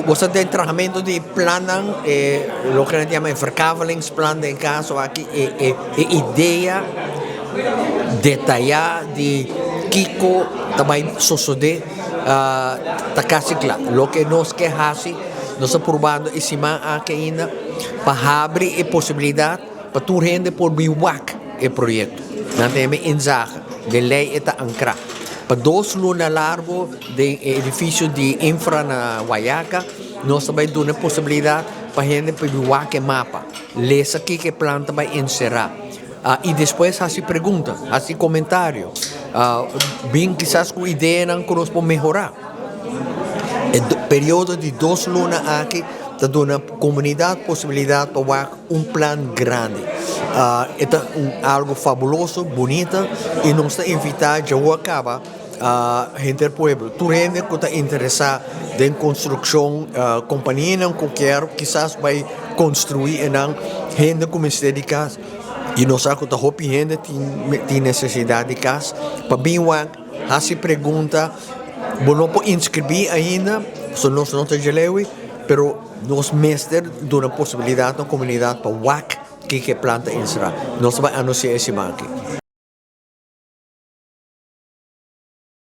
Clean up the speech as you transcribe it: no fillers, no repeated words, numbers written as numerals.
você tem treinamento de planan, lo que a gente chama de verkavelingsplan, em caso aqui, ideia detalhada de Kiko também suceder, tá quase claro. Lo que nós quer fazer, nós estamos provando esse man aqui ainda, para abrir a possibilidade para tu render por biwak o projeto. Nós temos inzage, de lei está ancrada. Para 2 lunas largo de edifício de infra na Guayaca, nós também damos a possibilidade para a gente pegar o mapa. Lesa aqui que planta vai encerrar. E depois faz pergunta, faz comentário. Bem, quizás com ideia não que nós podemos melhorar. O período de 2 lunas aqui está dando a comunidade possibilidade para plan grande. É algo fabuloso, bonito, e nós estamos invitando a acaba gente do pueblo. Tu gente que está interessado em construção, companhia não qualquer, quizás vai construir e gente que se dedica. E nós sabemos que a gente tem necessidade de casa. Para bem, se pergunta, não pode inscrever ainda, nós não temos mas nós mestres dão a possibilidade na comunidade para que planta encerrar. Nós vamos anunciar esse aqui.